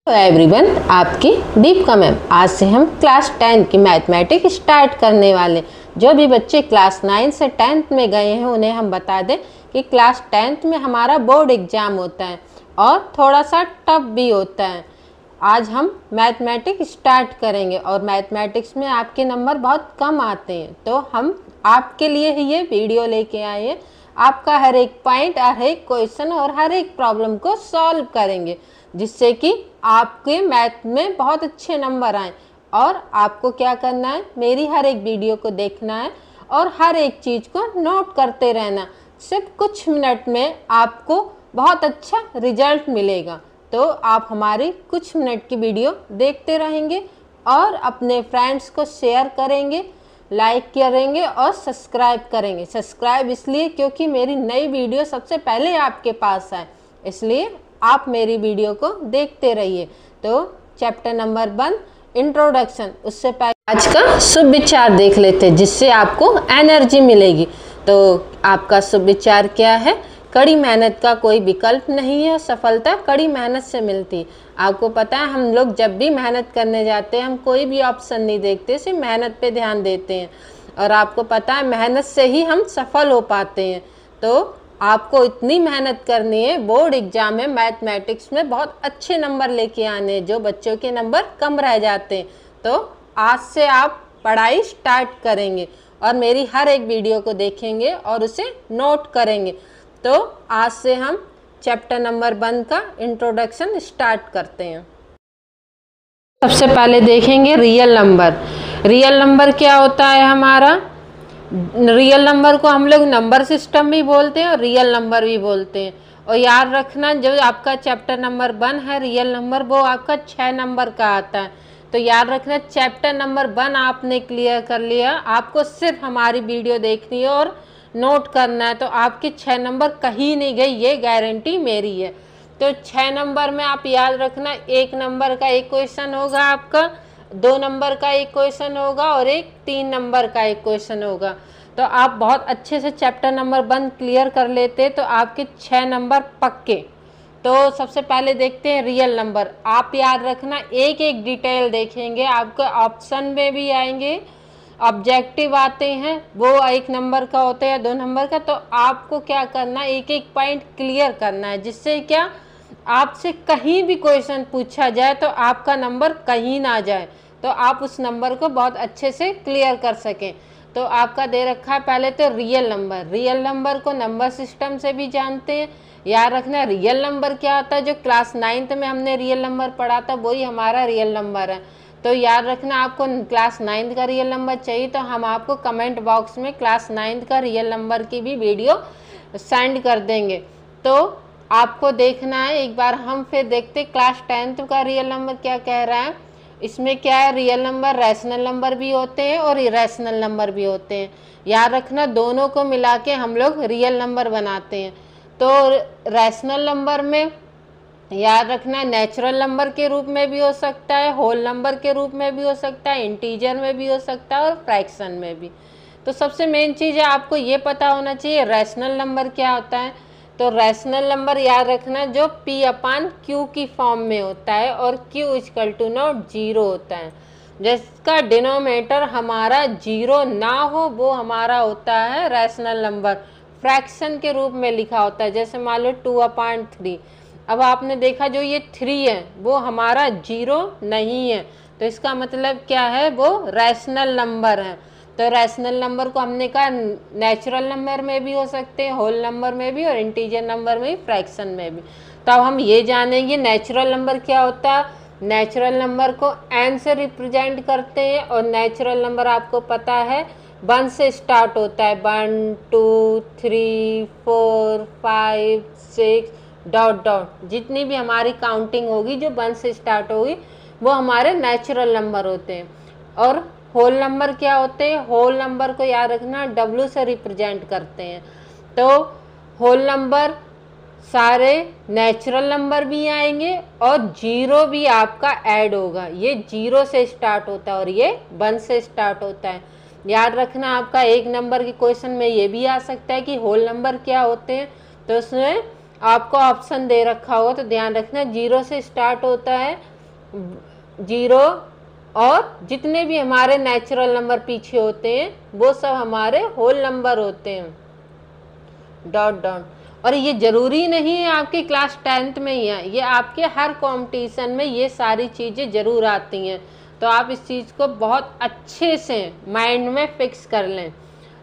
Hello everyone, आपकी Deepika ma'am. आज से हम क्लास 10 की मैथमेटिक्स स्टार्ट करने वाले। जो भी बच्चे क्लास 9 से 10th में गए हैं उन्हें हम बता दें कि क्लास 10th में हमारा बोर्ड एग्ज़ाम होता है और थोड़ा सा टफ भी होता है। आज हम मैथमेटिक्स स्टार्ट करेंगे और मैथमेटिक्स में आपके नंबर बहुत कम आते हैं, तो हम आपके लिए ही ये वीडियो लेके आए हैं। आपका हर एक पॉइंट, हर एक क्वेश्चन और हर एक प्रॉब्लम को सॉल्व करेंगे, जिससे कि आपके मैथ में बहुत अच्छे नंबर आए। और आपको क्या करना है, मेरी हर एक वीडियो को देखना है और हर एक चीज़ को नोट करते रहना। सिर्फ कुछ मिनट में आपको बहुत अच्छा रिजल्ट मिलेगा। तो आप हमारी कुछ मिनट की वीडियो देखते रहेंगे और अपने फ्रेंड्स को शेयर करेंगे, लाइक करेंगे और सब्सक्राइब करेंगे। सब्सक्राइब इसलिए क्योंकि मेरी नई वीडियो सबसे पहले आपके पास आए, इसलिए आप मेरी वीडियो को देखते रहिए। तो चैप्टर नंबर 1 इंट्रोडक्शन, उससे पहले आज का शुभ विचार देख लेते हैं, जिससे आपको एनर्जी मिलेगी। तो आपका शुभ विचार क्या है? कड़ी मेहनत का कोई विकल्प नहीं है, सफलता कड़ी मेहनत से मिलती है। आपको पता है, हम लोग जब भी मेहनत करने जाते हैं हम कोई भी ऑप्शन नहीं देखते, सिर्फ मेहनत पे ध्यान देते हैं। और आपको पता है, मेहनत से ही हम सफल हो पाते हैं। तो आपको इतनी मेहनत करनी है, बोर्ड एग्जाम में मैथमेटिक्स में बहुत अच्छे नंबर लेके आने हैं। जो बच्चों के नंबर कम रह जाते हैं, तो आज से आप पढ़ाई स्टार्ट करेंगे और मेरी हर एक वीडियो को देखेंगे और उसे नोट करेंगे। तो आज से हम चैप्टर नंबर 1 का इंट्रोडक्शन स्टार्ट करते हैं। सबसे पहले देखेंगे रियल नंबर। रियल नंबर क्या होता है हमारा? रियल नंबर को हम लोग नंबर सिस्टम भी बोलते हैं और रियल नंबर भी बोलते हैं। और याद रखना, जो आपका चैप्टर नंबर 1 है रियल नंबर, वो आपका 6 नंबर का आता है। तो याद रखना, चैप्टर नंबर 1 आपने क्लियर कर लिया, आपको सिर्फ हमारी वीडियो देखनी है और नोट करना है। तो आपके 6 नंबर कहीं नहीं गई, ये गारंटी मेरी है। तो 6 नंबर में आप याद रखना, 1 नंबर का एक क्वेश्चन होगा आपका, 2 नंबर का एक क्वेश्चन होगा और एक 3 नंबर का एक क्वेश्चन होगा। तो आप बहुत अच्छे से चैप्टर नंबर 1 क्लियर कर लेते तो आपके 6 नंबर पक्के। तो सबसे पहले देखते हैं रियल नंबर। आप याद रखना, एक एक डिटेल देखेंगे, आपके ऑप्शन में भी आएंगे, ऑब्जेक्टिव आते हैं, वो 1 नंबर का होता है या 2 नंबर का। तो आपको क्या करना, एक एक पॉइंट क्लियर करना है, जिससे क्या आपसे कहीं भी क्वेश्चन पूछा जाए तो आपका नंबर कहीं ना जाए, तो आप उस नंबर को बहुत अच्छे से क्लियर कर सकें। तो आपका दे रखा है पहले तो रियल नंबर। रियल नंबर को नंबर सिस्टम से भी जानते हैं। याद रखना, रियल नंबर क्या होता है, जो क्लास 9th में हमने रियल नंबर पढ़ा था वही हमारा रियल नंबर है। तो याद रखना, आपको क्लास 9th का रियल नंबर चाहिए तो हम आपको कमेंट बॉक्स में क्लास 9th का रियल नंबर की भी वीडियो सेंड कर देंगे। तो आपको देखना है, एक बार हम फिर देखते क्लास 10th का रियल नंबर क्या कह रहा है। इसमें क्या है, रियल नंबर रैशनल नंबर भी होते हैं और इरेशनल नंबर भी होते हैं। याद रखना, दोनों को मिला के हम लोग रियल नंबर बनाते हैं। तो रैशनल नंबर में याद रखना, नेचुरल नंबर के रूप में भी हो सकता है, होल नंबर के रूप में भी हो सकता है, इंटीजर में भी हो सकता है और फ्रैक्शन में भी। तो सबसे मेन चीज़ है, आपको ये पता होना चाहिए रैशनल नंबर क्या होता है। तो रैशनल नंबर याद रखना, जो P/Q की फॉर्म में होता है और Q = 0 होता है। जिसका डिनोमिनेटर हमारा 0 ना हो वो हमारा होता है रैशनल नंबर। फ्रैक्शन के रूप में लिखा होता है, जैसे मान लो 2/3। अब आपने देखा जो ये 3 है वो हमारा 0 नहीं है, तो इसका मतलब क्या है, वो रैशनल नंबर है। तो रैशनल नंबर को हमने कहा नेचुरल नंबर में भी हो सकते हैं, होल नंबर में भी और इंटीजर नंबर में भी, फ्रैक्शन में भी। तो अब हम ये जानेंगे नेचुरल नंबर क्या होता है। नेचुरल नंबर को n से रिप्रेजेंट करते हैं और नेचुरल नंबर आपको पता है 1 से स्टार्ट होता है। 1 2 3 4 5 6 ... जितनी भी हमारी काउंटिंग होगी जो 1 से स्टार्ट होगी वो हमारे नेचुरल नंबर होते हैं। और होल नंबर क्या होते हैं, होल नंबर को याद रखना W से रिप्रेजेंट करते हैं। तो होल नंबर सारे नेचुरल नंबर भी आएंगे और 0 भी आपका ऐड होगा। ये 0 से स्टार्ट होता है और ये 1 से स्टार्ट होता है। याद रखना, आपका 1 नंबर के क्वेश्चन में ये भी आ सकता है कि होल नंबर क्या होते हैं। तो उसमें आपको ऑप्शन दे रखा होगा, तो ध्यान रखना 0 से स्टार्ट होता है जीरो और जितने भी हमारे नेचुरल नंबर पीछे होते हैं वो सब हमारे होल नंबर होते हैं, डॉट डॉट। और ये जरूरी नहीं है आपके क्लास 10th में ही है, ये आपके हर कंपटीशन में ये सारी चीज़ें जरूर आती हैं। तो आप इस चीज़ को बहुत अच्छे से माइंड में फिक्स कर लें।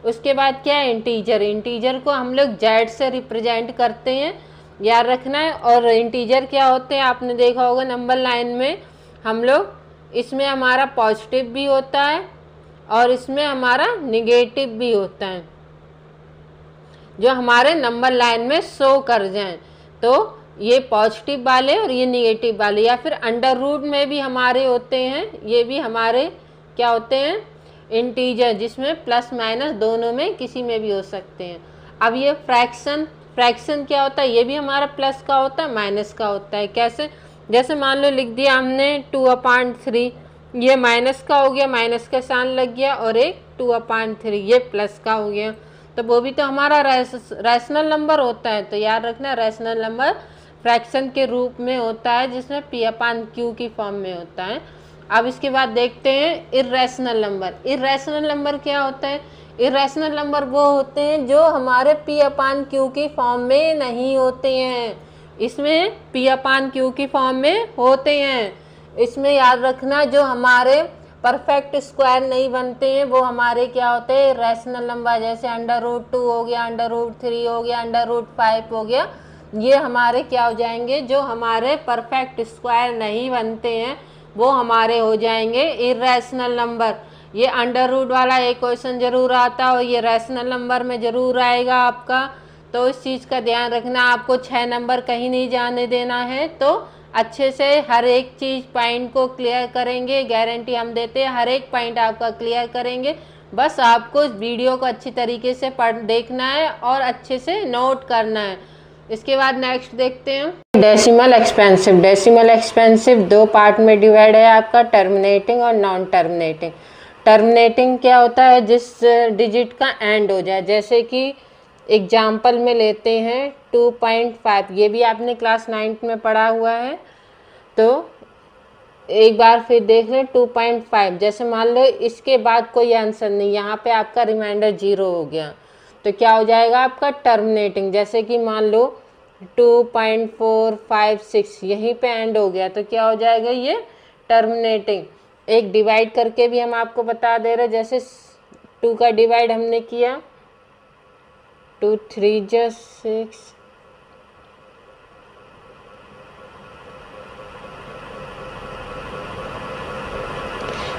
उसके बाद क्या है, इंटीजर। इंटीजर को हम लोग जेड से रिप्रेजेंट करते हैं, याद रखना है। और इंटीजर क्या होते हैं, आपने देखा होगा नंबर लाइन में हम लोग, इसमें हमारा पॉजिटिव भी होता है और इसमें हमारा निगेटिव भी होता है, जो हमारे नंबर लाइन में शो कर जाएं। तो ये पॉजिटिव वाले और ये निगेटिव वाले, या फिर अंडर रूट में भी हमारे होते हैं, ये भी हमारे क्या होते हैं, इंटीजर, जिसमें प्लस माइनस दोनों में किसी में भी हो सकते हैं। अब ये फ्रैक्शन, फ्रैक्शन क्या होता है, ये भी हमारा प्लस का होता है माइनस का होता है। कैसे, जैसे मान लो लिख दिया हमने 2/3, ये माइनस का हो गया, माइनस का साइन लग गया, और एक 2/3 ये प्लस का हो गया, तो वो भी तो हमारा रैशनल नंबर होता है। तो याद रखना, रैशनल नंबर फ्रैक्शन के रूप में होता है, जिसमें P/Q की फॉर्म में होता है। अब इसके बाद देखते हैं इर्रेशनल नंबर। इर्रेशनल नंबर क्या होता है, इर्रेशनल नंबर वो होते हैं जो हमारे P/Q की फॉर्म में नहीं होते हैं, इसमें P/Q की फॉर्म में होते हैं। इसमें याद रखना, जो हमारे परफेक्ट स्क्वायर नहीं बनते हैं वो हमारे क्या होते हैं, रैशनल नंबर। जैसे √2 हो गया, √3 हो गया, √5 हो गया, ये हमारे क्या हो जाएंगे, जो हमारे परफेक्ट स्क्वायर नहीं बनते हैं वो हमारे हो जाएंगे इर्रेशनल नंबर। ये √ वाला एक क्वेश्चन जरूर आता है और ये रैशनल नंबर में जरूर आएगा आपका, तो इस चीज़ का ध्यान रखना। आपको 6 नंबर कहीं नहीं जाने देना है, तो अच्छे से हर एक चीज़ पॉइंट को क्लियर करेंगे, गारंटी हम देते हैं, हर एक पॉइंट आपका क्लियर करेंगे। बस आपको इस वीडियो को अच्छी तरीके से देखना है और अच्छे से नोट करना है। इसके बाद नेक्स्ट देखते हैं decimal expensive. Decimal expensive 2 part में डिवाइड है आपका, टर्मिनेटिंग और नॉन टर्मिनेटिंग। टर्मिनेटिंग क्या होता है, जिस डिजिट का एंड हो जाए, जैसे कि एग्जाम्पल में लेते हैं 2.5, ये भी आपने क्लास 9th में पढ़ा हुआ है, तो एक बार फिर देख लें 2.5। जैसे मान लो इसके बाद कोई आंसर नहीं, यहाँ पे आपका रिमाइंडर 0 हो गया, तो क्या हो जाएगा आपका टर्मिनेटिंग। जैसे कि मान लो 2.456 यहीं पे एंड हो गया, तो क्या हो जाएगा ये टर्मिनेटिंग। एक डिवाइड करके भी हम आपको बता दे रहे, जैसे 2 का डिवाइड हमने किया, 2 3 × 6,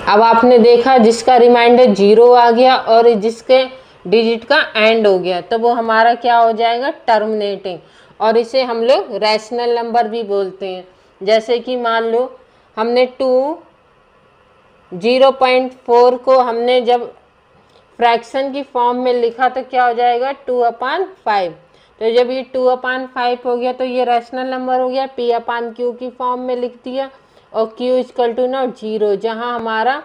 अब आपने देखा जिसका रिमाइंडर 0 आ गया और जिसके डिजिट का एंड हो गया, तो वो हमारा क्या हो जाएगा टर्मिनेटिंग। और इसे हम लोग रैशनल नंबर भी बोलते हैं। जैसे कि मान लो हमने 0.4 को हमने जब फ्रैक्शन की फॉर्म में लिखा तो क्या हो जाएगा 2/5। तो जब ये 2/5 हो गया तो ये रैशनल नंबर हो गया, P/Q की फॉर्म में लिख दिया, और Q = 0, जहाँ हमारा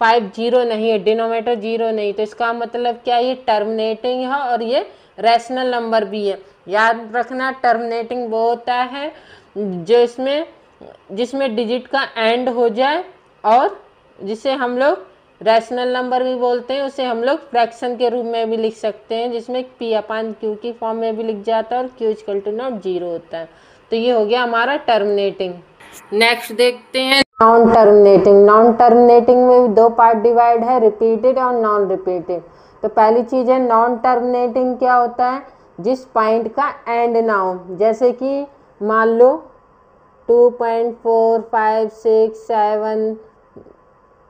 5 0 नहीं है, डिनोमिनेटर 0 नहीं, तो इसका मतलब क्या, ये टर्मिनेटिंग है और ये रैशनल नंबर भी है। याद रखना, टर्मिनेटिंग वो होता है जो जिसमें डिजिट का एंड हो जाए, और जिसे हम लोग रैशनल नंबर भी बोलते हैं, उसे हम लोग फ्रैक्शन के रूप में भी लिख सकते हैं, जिसमें P/Q की फॉर्म में भी लिख जाता है और Q = 0 होता है। तो ये हो गया हमारा टर्मिनेटिंग। नेक्स्ट देखते हैं नॉन टर्मिनेटिंग। नॉन टर्मिनेटिंग में 2 पार्ट डिवाइड है, रिपीटेड और नॉन रिपीटेड। तो पहली चीज़ है नॉन टर्मिनेटिंग, क्या होता है, जिस पॉइंट का एंड ना हो। जैसे कि मान लो 2.4 5 6 7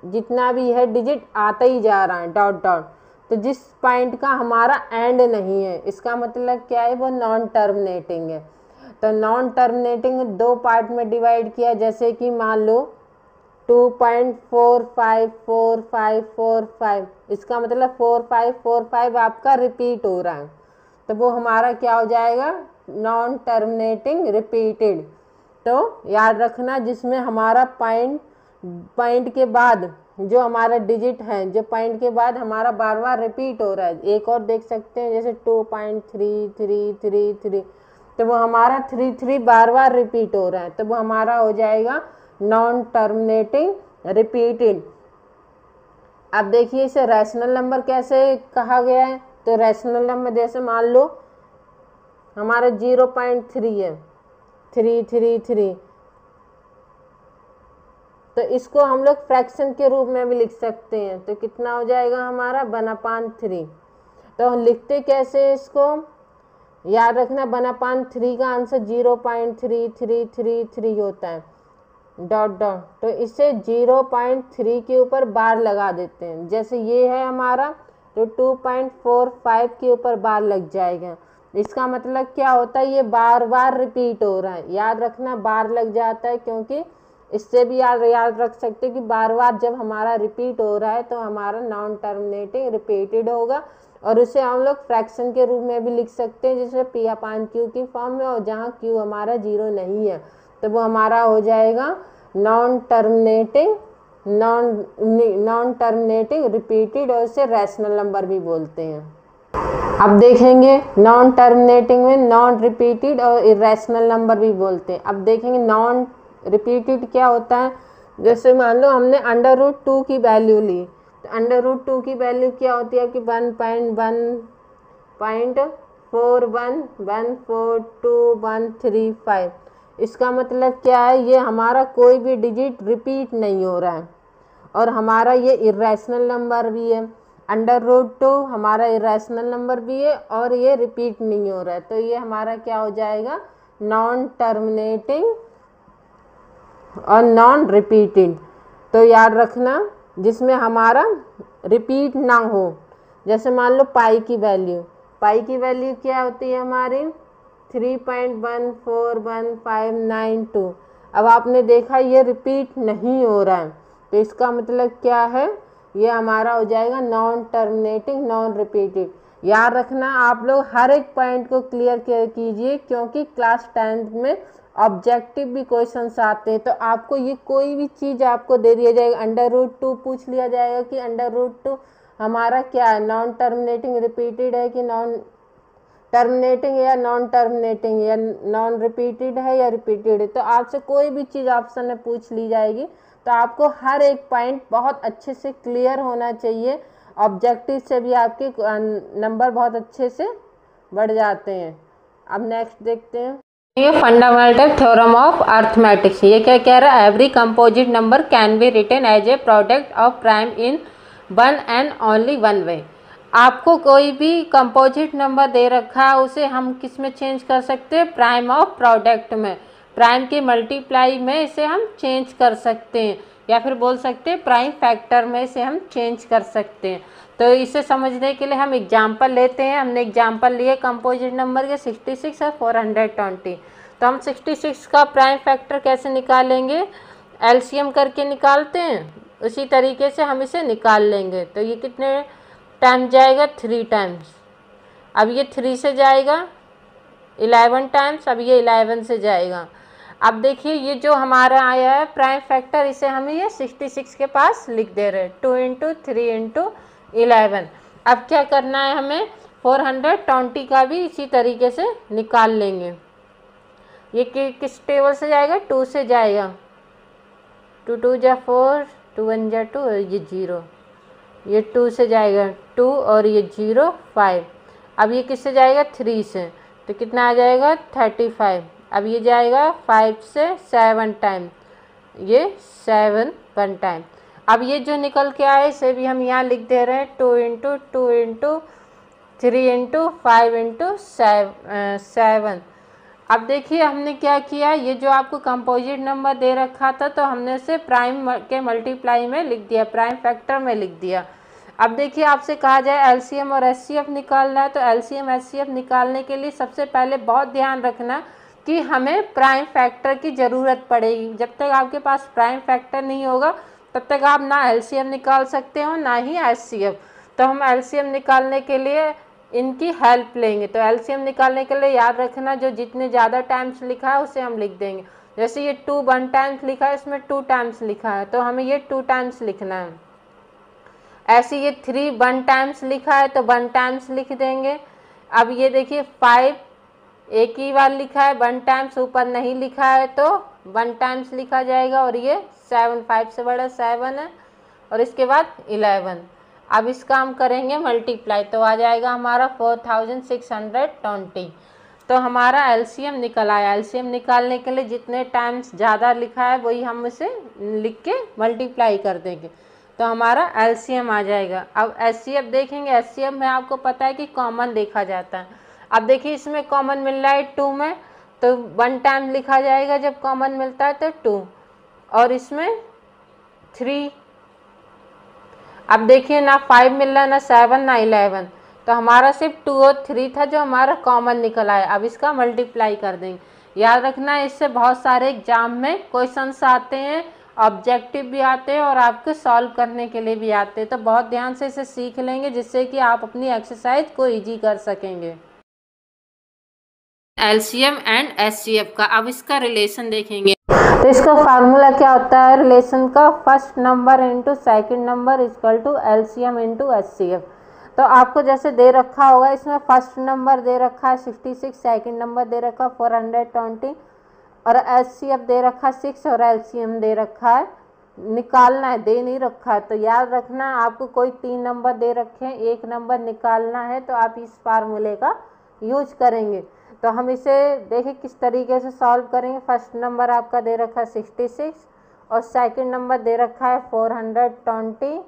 जितना भी है डिजिट आता ही जा रहा है, डॉट डॉट, तो जिस पॉइंट का हमारा एंड नहीं है, इसका मतलब क्या है, वो नॉन टर्मिनेटिंग है। तो नॉन टर्मिनेटिंग 2 पार्ट में डिवाइड किया। जैसे कि मान लो 2.454545, इसका मतलब 4545 आपका रिपीट हो रहा है, तो वो हमारा क्या हो जाएगा नॉन टर्मिनेटिंग रिपीटेड। तो याद रखना, जिसमें हमारा पॉइंट के बाद जो हमारा डिजिट है, जो पॉइंट के बाद हमारा बार बार रिपीट हो रहा है। एक और देख सकते हैं, जैसे 2.3333, तो वो हमारा 33 बार बार रिपीट हो रहा है, तो वो हमारा हो जाएगा नॉन टर्मिनेटिंग रिपीटेड। अब देखिए इसे रैशनल नंबर कैसे कहा गया है, तो रैशनल नंबर जैसे मान लो हमारा 0.3 है, 333, तो इसको हम लोग फ्रैक्शन के रूप में भी लिख सकते हैं। तो कितना हो जाएगा हमारा 1/3। तो हम लिखते कैसे हैं इसको, याद रखना 1/3 का आंसर 0.3333 होता है, डॉट डॉट। तो इसे 0.3 के ऊपर बार लगा देते हैं, जैसे ये है हमारा, तो 2.45 के ऊपर बार लग जाएगा। इसका मतलब क्या होता है, ये बार बार रिपीट हो रहा है, याद रखना बार लग जाता है, क्योंकि इससे भी याद रख सकते कि बार बार जब हमारा रिपीट हो रहा है तो हमारा नॉन टर्मिनेटिंग रिपीटेड होगा। और उसे हम लोग फ्रैक्शन के रूप में भी लिख सकते हैं, जिसमें P/Q की फॉर्म में, और जहाँ Q हमारा 0 नहीं है तो वो हमारा हो जाएगा नॉन टर्मिनेटिंग रिपीटेड, और इसे रैशनल नंबर भी बोलते हैं। अब देखेंगे नॉन टर्मिनेटिंग में नॉन रिपीटेड और इरेशनल नंबर भी बोलते हैं। अब देखेंगे नॉन रिपीटेड क्या होता है, जैसे मान लो हमने √2 की वैल्यू ली, तो √2 की वैल्यू क्या होती है कि 1.1414135। इसका मतलब क्या है, ये हमारा कोई भी डिजिट रिपीट नहीं हो रहा है, और हमारा ये इरेशनल नंबर भी है। √2 हमारा इरेशनल नंबर भी है और ये रिपीट नहीं हो रहा है, तो ये हमारा क्या हो जाएगा, नॉन टर्मिनेटिंग और नॉन रिपीटेड। तो याद रखना जिसमें हमारा रिपीट ना हो, जैसे मान लो पाई की वैल्यू क्या होती है हमारी 3.141592। अब आपने देखा ये रिपीट नहीं हो रहा है, तो इसका मतलब क्या है, ये हमारा हो जाएगा नॉन टर्मिनेटिंग नॉन रिपीटेड। याद रखना आप लोग हर एक पॉइंट को क्लियर कीजिए, क्योंकि क्लास 10th में ऑब्जेक्टिव भी क्वेश्चंस आते हैं, तो आपको ये कोई भी चीज़ आपको दे दिया जाएगा, √2 पूछ लिया जाएगा कि √2 हमारा क्या है, नॉन टर्मिनेटिंग रिपीटेड है कि नॉन टर्मिनेटिंग या नॉन टर्मिनेटिंग, या नॉन रिपीटेड है या रिपीटेड है। तो आपसे कोई भी चीज़ ऑप्शन में पूछ ली जाएगी, तो आपको हर एक पॉइंट बहुत अच्छे से क्लियर होना चाहिए। ऑब्जेक्टिव से भी आपके नंबर बहुत अच्छे से बढ़ जाते हैं। अब नेक्स्ट देखते हैं, ये फंडामेंटल थ्योरम ऑफ अर्थमेटिक्स। ये क्या कह रहा है, every composite number can be written as a product of prime in one and only one way. आपको कोई भी कंपोजिट नंबर दे रखा है, उसे हम किस में चेंज कर सकते हैं, प्राइम ऑफ प्रोडक्ट में, प्राइम के मल्टीप्लाई में इसे हम चेंज कर सकते हैं, या फिर बोल सकते हैं प्राइम फैक्टर में इसे हम चेंज कर सकते हैं। तो इसे समझने के लिए हम एग्जाम्पल लेते हैं। हमने एग्जाम्पल लिए कंपोजिट नंबर के 66 और 420। तो हम 66 का प्राइम फैक्टर कैसे निकालेंगे, एलसीएम करके निकालते हैं, उसी तरीके से हम इसे निकाल लेंगे। तो ये कितने टाइम्स जाएगा, 3 टाइम्स। अब ये 3 से जाएगा 11 टाइम्स, अब ये 11 से जाएगा। अब देखिए ये जो हमारा आया है प्राइम फैक्टर, इसे हम ये 66 के पास लिख दे रहे हैं, 2 × 3 × 11। अब क्या करना है हमें, 420 का भी इसी तरीके से निकाल लेंगे। ये किस टेबल से जाएगा, 2 से जाएगा, 2 × 2 = 4, 2 × 1 = 2, और ये 0, ये 2 से जाएगा 2, और ये 0 5। अब ये किससे जाएगा, 3 से, तो कितना आ जाएगा 35। अब ये जाएगा 5 से 7 टाइम, ये 7 1 टाइम। अब ये जो निकल के आए इसे भी हम यहाँ लिख दे रहे हैं, 2 × 2 × 3 × 5 × 7। अब देखिए हमने क्या किया, ये जो आपको कंपोजिट नंबर दे रखा था, तो हमने इसे प्राइम के मल्टीप्लाई में लिख दिया, प्राइम फैक्टर में लिख दिया। अब देखिए आपसे कहा जाए एलसीएम और एचसीएफ निकालना है, तो एलसीएम एचसीएफ निकालने के लिए सबसे पहले बहुत ध्यान रखना कि हमें प्राइम फैक्टर की ज़रूरत पड़ेगी। जब तक आपके पास प्राइम फैक्टर नहीं होगा तब तक आप ना एलसीएम निकाल सकते हो ना ही एचसीएफ। तो हम एलसीएम निकालने के लिए इनकी हेल्प लेंगे। तो एलसीएम निकालने के लिए याद रखना जो जितने ज़्यादा टाइम्स लिखा है उसे हम लिख देंगे। जैसे ये 2 1 टाइम्स लिखा है, इसमें 2 टाइम्स लिखा है, तो हमें ये 2 टाइम्स लिखना है। ऐसे ये 3 1 टाइम्स लिखा है तो 1 टाइम्स लिख देंगे। अब ये देखिए 5 एक ही बार लिखा है, 1 टाइम्स ऊपर नहीं लिखा है तो 1 टाइम्स लिखा जाएगा और ये 7, 5 से बड़ा 7 है और इसके बाद 11। अब इसका हम करेंगे मल्टीप्लाई तो आ जाएगा हमारा 4620। तो हमारा एलसीएम निकल आया। एलसीएम निकालने के लिए जितने टाइम्स ज़्यादा लिखा है वही हम इसे लिख के मल्टीप्लाई कर देंगे तो हमारा एलसीएम आ जाएगा। अब एचसीएफ देखेंगे। एचसीएफ में आपको पता है कि कॉमन देखा जाता है। अब देखिए इसमें कॉमन मिल रहा है 2 में तो 1 टाइम लिखा जाएगा जब कॉमन मिलता है तो 2 और इसमें 3। अब देखिए ना 5 मिल रहा है ना 7 ना 11 तो हमारा सिर्फ 2 और 3 था जो हमारा कॉमन निकल आया। अब इसका मल्टीप्लाई कर देंगे। याद रखना इससे बहुत सारे एग्जाम में क्वेश्चंस आते हैं, ऑब्जेक्टिव भी आते हैं और आपके सॉल्व करने के लिए भी आते हैं। तो बहुत ध्यान से इसे सीख लेंगे जिससे कि आप अपनी एक्सरसाइज को ईजी कर सकेंगे। एलसीएम एंड एचसीएफ का अब इसका रिलेशन देखेंगे। तो इसका फार्मूला क्या होता है रिलेशन का? First number into second number equal to LCM into HCF. तो आपको जैसे दे रखा होगा इसमें फर्स्ट नंबर दे रखा है 66, सेकेंड नंबर दे रखा है 420 और एचसीएफ दे रखा है 6 और एलसीएम दे रखा है, निकालना है, दे नहीं रखा है। तो याद रखना आपको कोई 3 नंबर दे रखे हैं, 1 नंबर निकालना है तो आप इस फार्मूले का यूज करेंगे। तो हम इसे देखें किस तरीके से सॉल्व करेंगे। फर्स्ट नंबर आपका दे रखा है 66 और सेकंड नंबर दे रखा है 420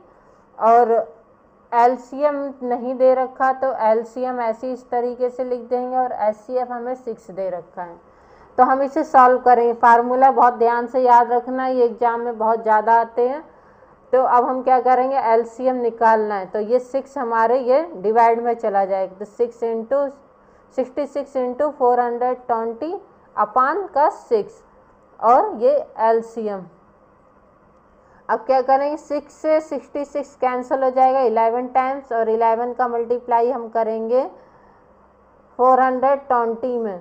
और एलसीएम नहीं दे रखा तो एलसीएम ऐसे इस तरीके से लिख देंगे और एचसीएफ हमें 6 दे रखा है। तो हम इसे सॉल्व करेंगे। फार्मूला बहुत ध्यान से याद रखना, ये एग्जाम में बहुत ज़्यादा आते हैं। तो अब हम क्या करेंगे एलसीएम निकालना है तो ये 6 हमारे ये डिवाइड में चला जाएगा तो 66 इंटू 420 अपान का 6 और ये एलसीएम। अब क्या करेंगे 6 से 66 कैंसिल हो जाएगा 11 टाइम्स और 11 का मल्टीप्लाई हम करेंगे 420 में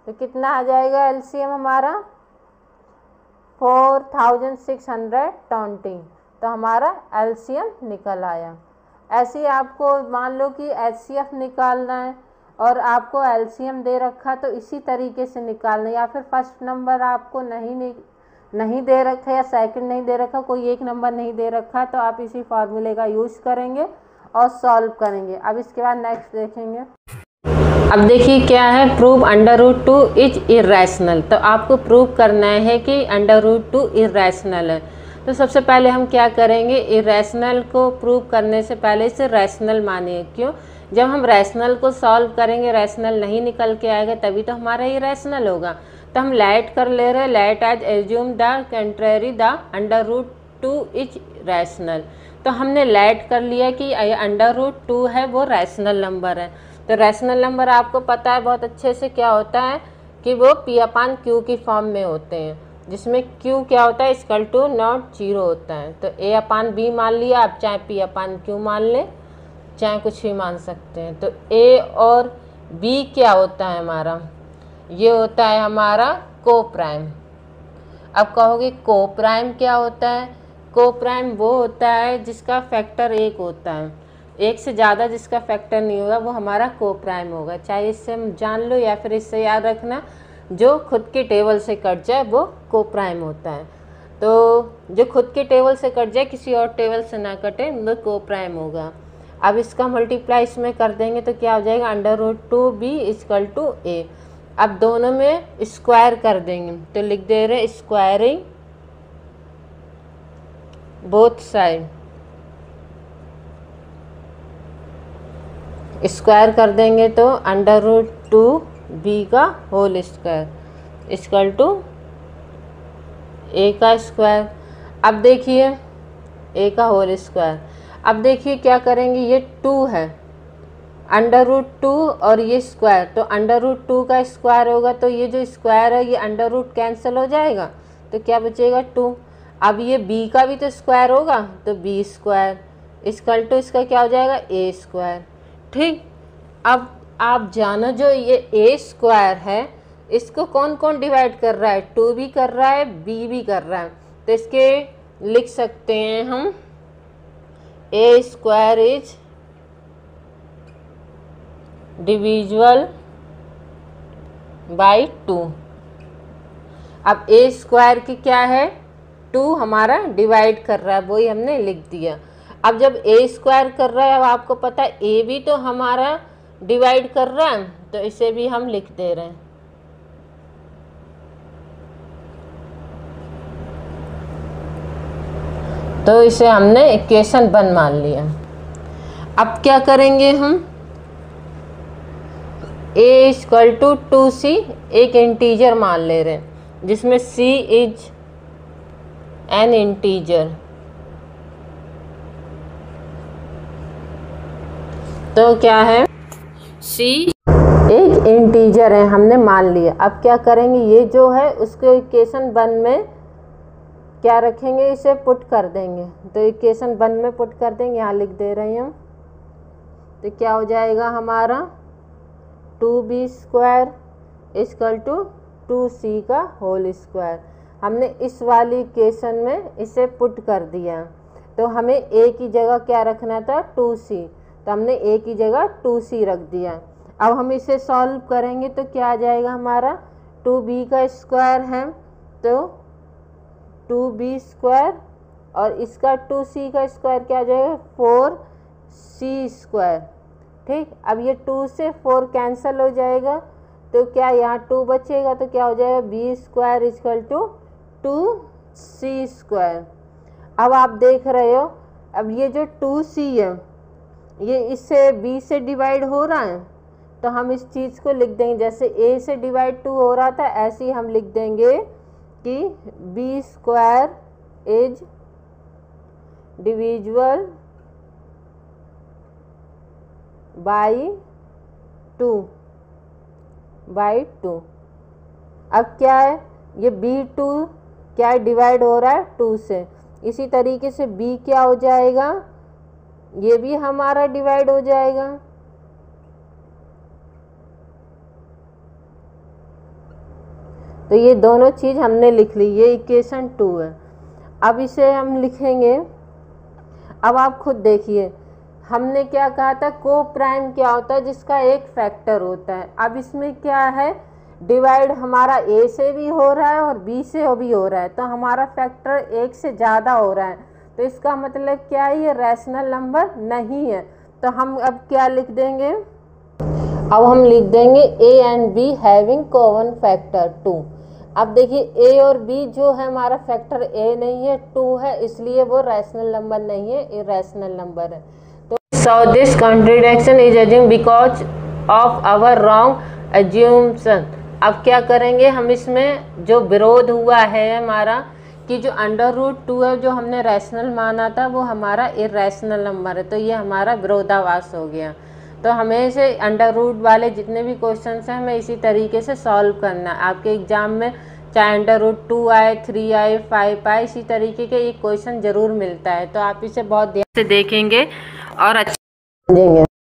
तो कितना आ जाएगा एलसीएम हमारा 4620। तो हमारा एलसीएम निकल आया। ऐसे ही आपको मान लो कि एचसीएफ निकालना है और आपको एलसीएम दे रखा तो इसी तरीके से निकालना है या फिर फर्स्ट नंबर आपको नहीं दे रखा या सेकंड नहीं दे रखा, कोई एक नंबर नहीं दे रखा तो आप इसी फार्मूले का यूज़ करेंगे और सॉल्व करेंगे। अब इसके बाद नेक्स्ट देखेंगे। अब देखिए क्या है प्रूव √2 इज इरेशनल। तो आपको प्रूव करना है कि √2 इरेशनल है। तो सबसे पहले हम क्या करेंगे इरेशनल को प्रूव करने से पहले इसे रैशनल मानिए। क्यों? जब हम रैशनल को सॉल्व करेंगे रैशनल नहीं निकल के आएगा तभी तो हमारा इरेशनल होगा। तो हम लेट कर ले रहे हैं, let as assume the contrary the √2 is rational. तो हमने लेट कर लिया कि √2 है वो रैशनल नंबर है। तो रैशनल नंबर आपको पता है बहुत अच्छे से क्या होता है कि वो P/Q की फॉर्म में होते हैं जिसमें Q क्या होता है इक्वल टू नॉट 0 होता है। तो A/B मान लिया, आप चाहे P/Q मान लें चाहे कुछ भी मान सकते हैं। तो A और B क्या होता है हमारा, ये होता है हमारा को प्राइम। अब कहोगे को प्राइम क्या होता है? को प्राइम वो होता है जिसका फैक्टर 1 होता है, एक से ज़्यादा जिसका फैक्टर नहीं होगा वो हमारा को प्राइम होगा। चाहे इससे हम जान लो या फिर इससे याद रखना जो खुद के टेबल से कट जाए वो को प्राइम होता है। तो जो खुद के टेबल से कट जाए किसी और टेबल से ना कटे वो को प्राइम होगा। अब इसका मल्टीप्लाई इसमें कर देंगे तो क्या हो जाएगा √2b इक्वल टू a। अब दोनों में स्क्वायर कर देंगे तो लिख दे रहे स्क्वायरिंग बोथ साइड। स्क्वायर कर देंगे तो √2b का whole square equal to a का स्क्वायर। अब देखिए a का होल स्क्वायर। अब देखिए क्या करेंगे ये 2 है √2 और ये स्क्वायर तो √2 का स्क्वायर होगा तो ये जो स्क्वायर है ये √ कैंसिल हो जाएगा तो क्या बचेगा 2। अब ये b का भी तो स्क्वायर होगा तो b स्क्वायर इक्वल टू इसका क्या हो जाएगा a स्क्वायर। ठीक, अब आप जानो जो ये a स्क्वायर है इसको कौन कौन डिवाइड कर रहा है, 2 भी कर रहा है b भी कर रहा है। तो इसके लिख सकते हैं हम a square is divisible by 2। अब ए स्क्वायर की क्या है 2 हमारा डिवाइड कर रहा है, वही हमने लिख दिया। अब जब ए स्क्वायर कर रहा है, अब आपको पता है ए भी तो हमारा डिवाइड कर रहा है, तो इसे भी हम लिख दे रहे हैं। तो इसे हमने इक्वेशन 1 मान लिया। अब क्या करेंगे हम, a इक्वल टू 2c एक इंटीजर मान ले रहे हैं, जिसमें c इज एन इंटीजर। तो क्या है, c एक इंटीजर है, हमने मान लिया। अब क्या करेंगे, ये जो है उसको इक्वेशन 1 में क्या रखेंगे, इसे पुट कर देंगे। तो इक्वेशन 1 में पुट कर देंगे, यहाँ लिख दे रहे हैं हम। तो क्या हो जाएगा हमारा 2b square equal to 2c का होल स्क्वायर। हमने इस वाली इक्वेशन में इसे पुट कर दिया। तो हमें a की जगह क्या रखना था 2c, तो हमने a की जगह 2c रख दिया। अब हम इसे सॉल्व करेंगे तो क्या आ जाएगा हमारा, 2b का स्क्वायर है तो 2b स्क्वायर, और इसका 2c का स्क्वायर क्या आ जाएगा 4c स्क्वायर। ठीक, अब ये 2 से 4 कैंसिल हो जाएगा, तो क्या यहाँ 2 बचेगा, तो क्या हो जाएगा b square equal to 2c square. अब आप देख रहे हो, अब ये जो 2c है ये इससे b से डिवाइड हो रहा है, तो हम इस चीज़ को लिख देंगे, जैसे a से डिवाइड 2 हो रहा था ऐसे ही हम लिख देंगे कि b square is divisible by 2। अब क्या है, ये b2 क्या है, डिवाइड हो रहा है 2 से। इसी तरीके से b क्या हो जाएगा, ये भी हमारा डिवाइड हो जाएगा। तो ये दोनों चीज़ हमने लिख ली, ये इक्वेशन 2 है। अब इसे हम लिखेंगे। अब आप खुद देखिए, हमने क्या कहा था, को प्राइम क्या होता है, जिसका एक फैक्टर होता है। अब इसमें क्या है, डिवाइड हमारा a से भी हो रहा है और b से भी हो रहा है, तो हमारा फैक्टर 1 से ज़्यादा हो रहा है, तो इसका मतलब क्या है, ये रैशनल नंबर नहीं है। तो हम अब क्या लिख देंगे, अब हम लिख देंगे a and b having common factor 2। अब देखिए a और b जो है हमारा फैक्टर a नहीं है 2 है, इसलिए वो रैशनल नंबर नहीं है, इरैशनल नंबर है। तो so this contradiction is assumed because of our wrong assumption। अब क्या करेंगे हम, इसमें जो विरोध हुआ है हमारा कि जो √2 है जो हमने रैशनल माना था वो हमारा इरैशनल नंबर है, तो ये हमारा विरोधाभास हो गया। तो हमें इसे √रूट वाले जितने भी क्वेश्चंस हैं हमें इसी तरीके से सॉल्व करना है। आपके एग्जाम में चाहे √2 आए, 3 आए, 5 आए, इसी तरीके के एक क्वेश्चन जरूर मिलता है। तो आप इसे बहुत ध्यान से देखेंगे और अच्छा समझेंगे।